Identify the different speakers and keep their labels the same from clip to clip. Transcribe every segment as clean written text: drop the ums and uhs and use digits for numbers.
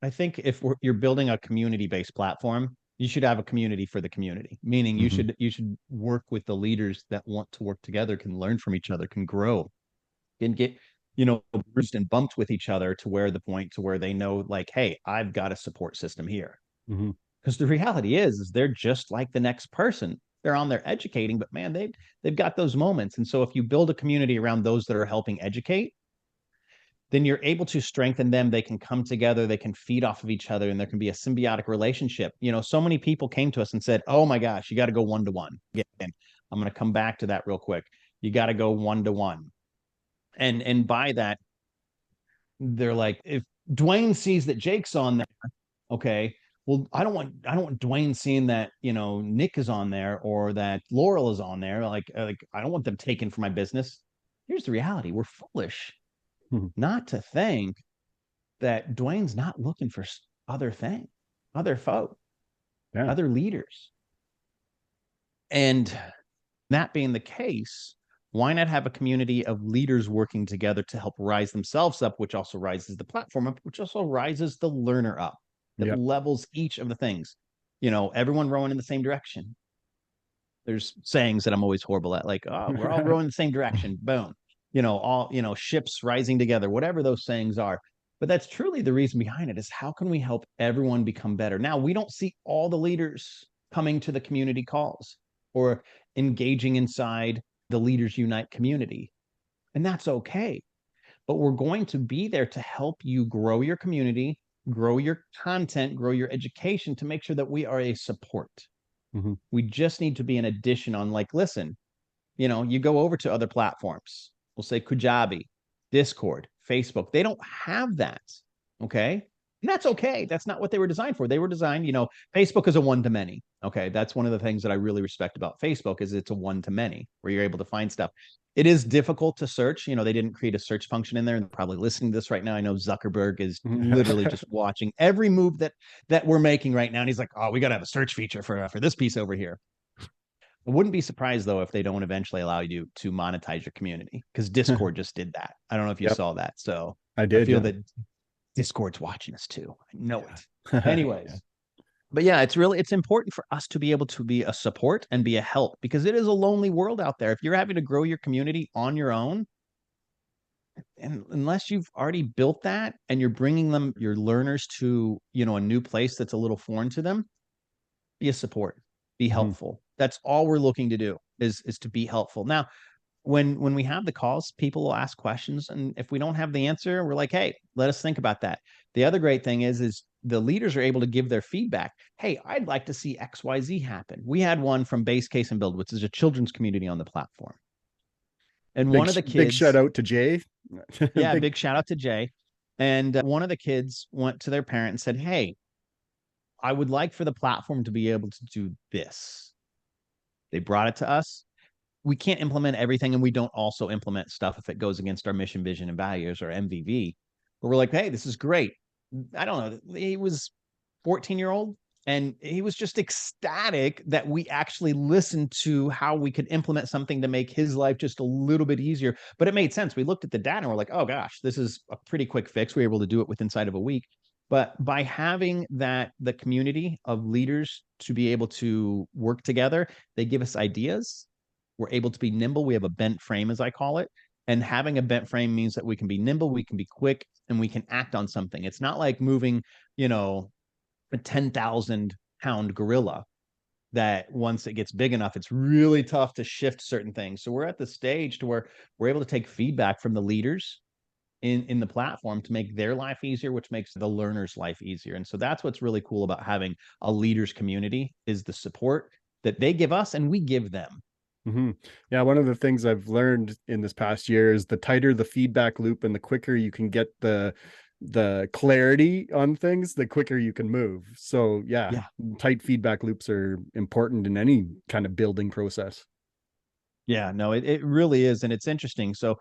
Speaker 1: I think if you're building a community-based platform, you should have a community for the community, meaning
Speaker 2: Hmm.
Speaker 1: you should work with the leaders that want to work together, can learn from each other, can grow, can get, bruised and bumped with each other to where the point to where they know like, hey, I've got a support system here.
Speaker 2: Hmm.
Speaker 1: Because the reality is they're just like the next person. They're on there educating, but man, they've got those moments. And so if you build a community around those that are helping educate, then you're able to strengthen them. They can come together, they can feed off of each other, and there can be a symbiotic relationship. So many people came to us and said, oh my gosh, you got to go one to one. Again, I'm going to come back to that real quick. You got to go one to one. And by that, they're like, if Dwayne sees that Jake's on there, okay, well, I don't want Dwayne seeing that, Nick is on there or that Laurel is on there. Like I don't want them taken for my business. Here's the reality. We're foolish
Speaker 2: Hmm.
Speaker 1: not to think that Dwayne's not looking for other things, other folk,
Speaker 2: Yeah.
Speaker 1: other leaders. And that being the case, why not have a community of leaders working together to help rise themselves up, which also rises the platform up, which also rises the learner up, that
Speaker 2: Yep.
Speaker 1: levels each of the things. Everyone rowing in the same direction. There's sayings that I'm always horrible at, like, oh, we're all rowing in the same direction. Boom. All, ships rising together, whatever those sayings are. But that's truly the reason behind it is how can we help everyone become better? Now, we don't see all the leaders coming to the community calls or engaging inside the Leaders Unite community. And that's okay. But we're going to be there to help you grow your community, grow your content, grow your education to make sure that we are a support.
Speaker 2: Hmm.
Speaker 1: We just need to be an addition on, like, listen, you go over to other platforms. We'll say Kajabi, Discord, Facebook. They don't have that. Okay. And that's okay. That's not what they were designed for. They were designed, Facebook is a one to many. Okay. That's one of the things that I really respect about Facebook is it's a one to many where you're able to find stuff. It is difficult to search. They didn't create a search function in there and probably listening to this right now. I know Zuckerberg is literally just watching every move that we're making right now. And he's like, oh, we got to have a search feature for this piece over here. I wouldn't be surprised though if they don't eventually allow you to monetize your community because Discord just did that. I don't know if you
Speaker 2: Yep.
Speaker 1: saw that. So
Speaker 2: I
Speaker 1: I
Speaker 2: did.
Speaker 1: feel
Speaker 2: Yeah.
Speaker 1: that Discord's watching us too. I know it.
Speaker 2: Yeah. Yeah.
Speaker 1: Anyways, but yeah, it's important for us to be able to be a support and be a help because it is a lonely world out there. If you're having to grow your community on your own, and unless you've already built that and you're bringing them your learners to, a new place that's a little foreign to them, be a support, be
Speaker 2: Hmm.
Speaker 1: helpful. That's all we're looking to do is to be helpful. Now, when we have the calls, people will ask questions, and if we don't have the answer, we're like, hey, let us think about that. The other great thing is the leaders are able to give their feedback. Hey, I'd like to see XYZ happen. We had one from Base Case and Build, which is a children's community on the platform. And one of the
Speaker 2: Big shout
Speaker 1: kids,
Speaker 2: out to Jay.
Speaker 1: yeah,
Speaker 2: Big.
Speaker 1: big shout out to Jay. And one of the kids went to their parent and said, hey, I would like for the platform to be able to do this. They brought it to us. We can't implement everything, and we don't also implement stuff if it goes against our mission, vision, and values or MVV. But we're like, hey, this is great. I don't know. He was 14-year-old, and he was just ecstatic that we actually listened to how we could implement something to make his life just a little bit easier. But it made sense. We looked at the data and we're like, oh gosh, this is a pretty quick fix. We were able to do it within inside of a week. But by having the community of leaders to be able to work together, they give us ideas. We're able to be nimble. We have a bent frame, as I call it. And having a bent frame means that we can be nimble, we can be quick, and we can act on something. It's not like moving, a 10,000-pound gorilla that once it gets big enough, it's really tough to shift certain things. So we're at the stage to where we're able to take feedback from the leaders in the platform to make their life easier, which makes the learner's life easier. And so that's what's really cool about having a leaders community is the support that they give us and we give them.
Speaker 2: Hmm. Yeah, one of the things I've learned in this past year is the tighter the feedback loop and the quicker you can get the clarity on things, the quicker you can move. So yeah,
Speaker 1: Yeah.
Speaker 2: tight feedback loops are important in any kind of building process.
Speaker 1: Yeah, no, it really is. And it's interesting. So,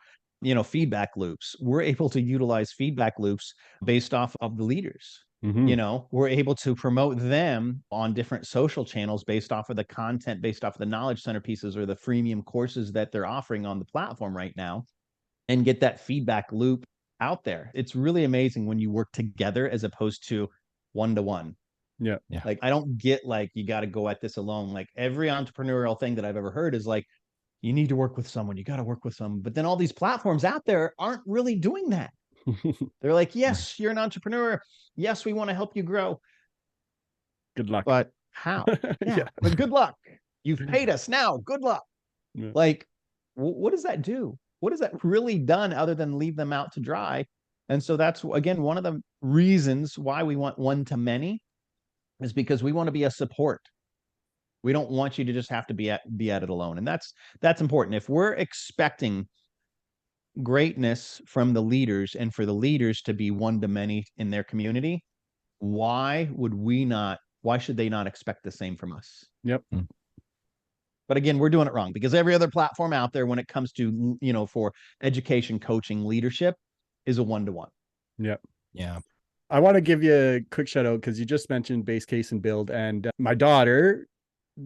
Speaker 1: feedback loops, we're able to utilize feedback loops based off of the leaders.
Speaker 2: Hmm.
Speaker 1: We're able to promote them on different social channels based off of the content, based off of the knowledge center pieces or the freemium courses that they're offering on the platform right now, and get that feedback loop. out there. It's really amazing when you work together as opposed to one-to-one.
Speaker 2: Yeah.
Speaker 3: Yeah.
Speaker 1: Like, I don't get like you got to go at this alone. Like, every entrepreneurial thing that I've ever heard is like, you need to work with someone, you got to work with someone. But then all these platforms out there aren't really doing that. They're like, yes, you're an entrepreneur. Yes, we want to help you grow.
Speaker 2: Good luck.
Speaker 1: But how?
Speaker 2: Yeah.
Speaker 1: But good luck. You've paid us now. Good luck.
Speaker 2: Yeah.
Speaker 1: Like, what does that do? What has that really done other than leave them out to dry? And so that's, again, one of the reasons why we want one to many is because we want to be a support. We don't want you to just have to be at it alone. And that's important. If we're expecting greatness from the leaders and for the leaders to be one to many in their community, why should they not expect the same from us?
Speaker 2: Yep.
Speaker 1: But again, we're doing it wrong, because every other platform out there, when it comes to, for education, coaching, leadership, is a one-to-one.
Speaker 2: Yep.
Speaker 3: Yeah.
Speaker 2: I want to give you a quick shout out because you just mentioned Base Case and Build, and my daughter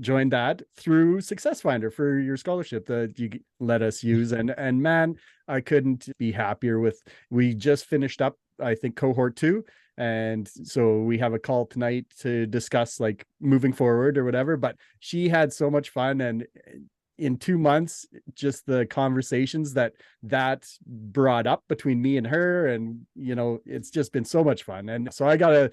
Speaker 2: joined that through Success Finder for your scholarship that you let us use. And man, I couldn't be happier with, we just finished up, I think, cohort 2. And so we have a call tonight to discuss like moving forward or whatever, but she had so much fun. And in 2 months, just the conversations that brought up between me and her, and, it's just been so much fun. And so I got to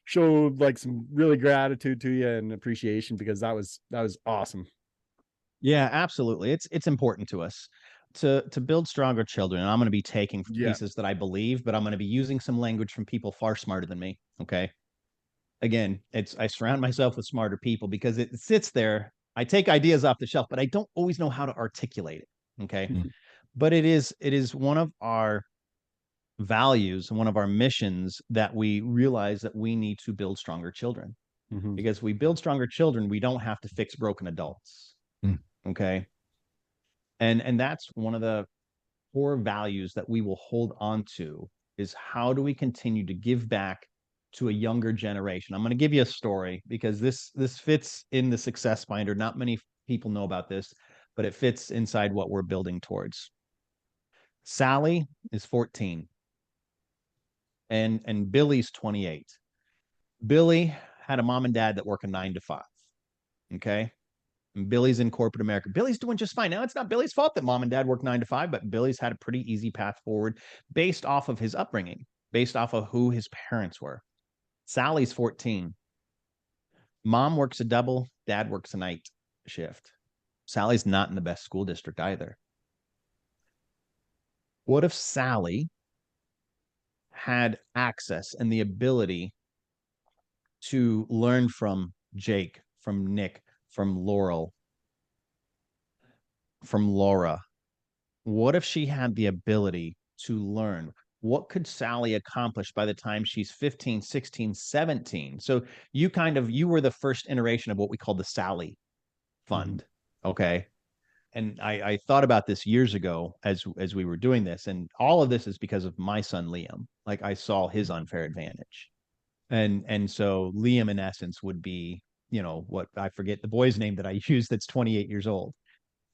Speaker 2: show like some really gratitude to you and appreciation, because that was awesome.
Speaker 1: Yeah, absolutely. It's important to us to build stronger children. And I'm going to be taking pieces that I believe, but I'm going to be using some language from people far smarter than me. Okay. Again, I surround myself with smarter people because it sits there. I take ideas off the shelf, but I don't always know how to articulate it. Okay.
Speaker 3: Mhm.
Speaker 1: But it is one of our values and one of our missions that we realize that we need to build stronger children. Because we build stronger children, we don't have to fix broken adults. Okay. And that's one of the core values that we will hold on to, is how do we continue to give back to a younger generation? I'm going to give you a story because this fits in the Success Finder. Not many people know about this, but it fits inside what we're building towards. Sally is 14 and Billy's 28. Billy had a mom and dad that work a 9 to 5. Okay. And Billy's in corporate America. Billy's doing just fine. Now, it's not Billy's fault that mom and dad work 9 to 5, but Billy's had a pretty easy path forward based off of his upbringing, based off of who his parents were. Sally's 14. Mom works a double, dad works a night shift. Sally's not in the best school district either. What if Sally had access and the ability to learn from Jake, from Nick, from Laurel, from Laura? What if she had the ability to learn? What could Sally accomplish by the time she's 15, 16, 17? So you were the first iteration of what we call the Sally Fund. Okay. And I thought about this years ago as we were doing this, and all of this is because of my son, Liam. Like, I saw his unfair advantage. And so Liam, in essence, would be, what, I forget the boy's name that I use, that's 28 years old.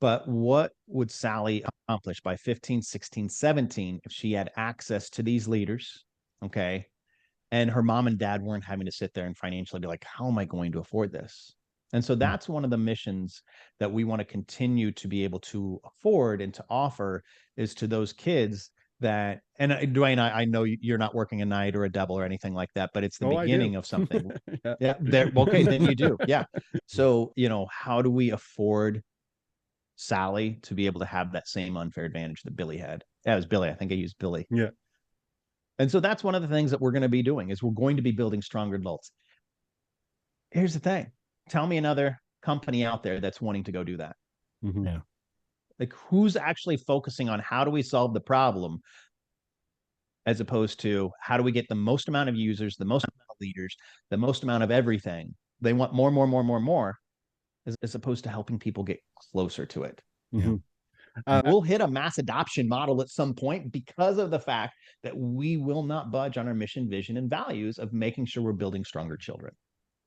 Speaker 1: But what would Sally accomplish by 15, 16, 17 if she had access to these leaders? Okay. And her mom and dad weren't having to sit there and financially be like, how am I going to afford this? And so that's one of the missions that we want to continue to be able to afford and to offer, is to those kids that, and Dwayne, I know you're not working a night or a double or anything like that, but it's the beginning of something. Yeah. Okay. Then you do. Yeah. So, how do we afford Sally to be able to have that same unfair advantage that Billy had? Yeah, it was Billy. I think I used Billy.
Speaker 2: Yeah.
Speaker 1: And so that's one of the things that we're going to be doing, is we're going to be building stronger adults. Here's the thing. Tell me another company out there that's wanting to go do that.
Speaker 3: Yeah.
Speaker 1: Like, who's actually focusing on how do we solve the problem, as opposed to how do we get the most amount of users, the most amount of leaders, the most amount of everything? They want more, as opposed to helping people get closer to it. We'll hit a mass adoption model at some point because of the fact that we will not budge on our mission, vision, and values of making sure we're building stronger children.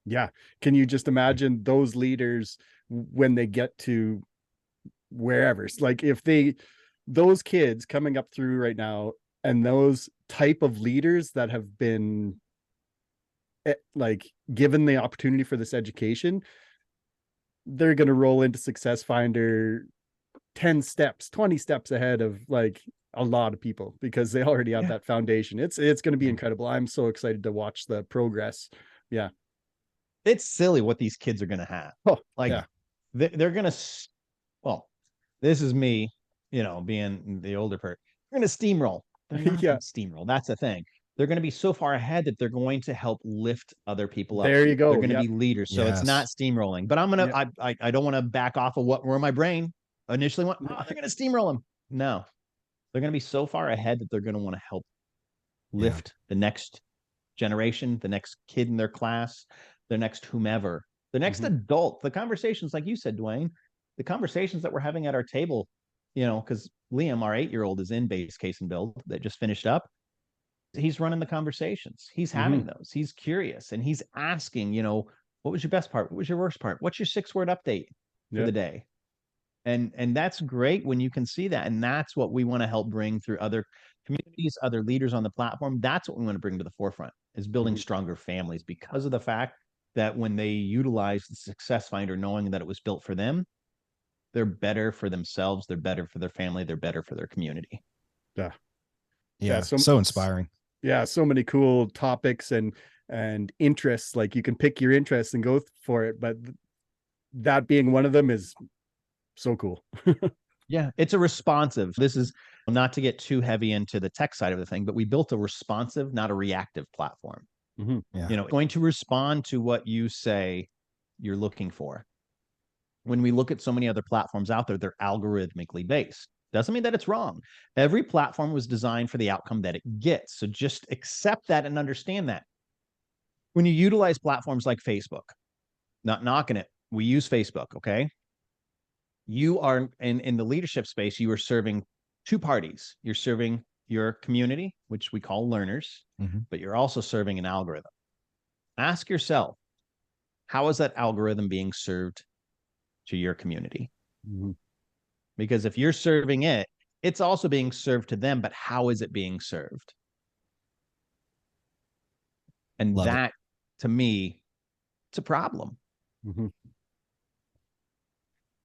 Speaker 2: Yeah. Can you just imagine those leaders when they get to wherever? Like, if those kids coming up through right now And those type of leaders that have been like given the opportunity for this education, they're going to roll into Success Finder 10 steps, 20 steps ahead of like a lot of people, because they already have that foundation. It's going to be incredible. I'm so excited to watch the progress. Yeah.
Speaker 1: It's silly what these kids are going to have.
Speaker 2: Oh,
Speaker 1: Like
Speaker 2: yeah.
Speaker 1: they're going to, well, this is me, you know, being the older person. They're going to steamroll. They're not
Speaker 2: Yeah.
Speaker 1: going to steamroll. That's the thing. They're going to be so far ahead that they're going to help lift other people up.
Speaker 2: There you go.
Speaker 1: They're going to
Speaker 2: Yep.
Speaker 1: be leaders. So it's not
Speaker 3: Yes.
Speaker 1: steamrolling. But I'm gonna
Speaker 2: Yep.
Speaker 1: I don't want to back off of where my brain initially went. Oh, they're going to steamroll them. No, they're going to be so far ahead that they're going to want to help lift the next generation, the next kid in their class, the next whomever, the next adult. The conversations, like you said, Dwayne, the conversations that we're having at our table, you know, because Liam, our 8-year-old, is in base case and build that just finished up. He's running the conversations. He's having those. He's curious and he's asking, you know, what was your best part? What was your worst part? What's your 6-word update for the day? And that's great when you can see that. And that's what we want to help bring through other communities, other leaders on the platform. That's what we want to bring to the forefront, is building stronger families, because of the fact that when they utilize the Success Finder, knowing that it was built for them, they're better for themselves, they're better for their family, they're better for their community.
Speaker 3: Yeah. So inspiring.
Speaker 2: Yeah. So many cool topics and interests. Like you can pick your interests and go for it. But that being one of them is so cool.
Speaker 1: Yeah, it's a responsive. This is not to get too heavy into the tech side of the thing, but we built a responsive, not a reactive platform.
Speaker 3: Yeah.
Speaker 1: You know, going to respond to what you say you're looking for. When we look at so many other platforms out there, they're algorithmically based. Doesn't mean that it's wrong. Every platform was designed for the outcome that it gets. So just accept that and understand that. When you utilize platforms like Facebook, not knocking it, we use Facebook, okay? You are in the leadership space, you are serving two parties. You're serving your community, which we call learners, but you're also serving an algorithm. Ask yourself, how is that algorithm being served to your community? Because if you're serving it, it's also being served to them, but how is it being served? And to me, it's a problem.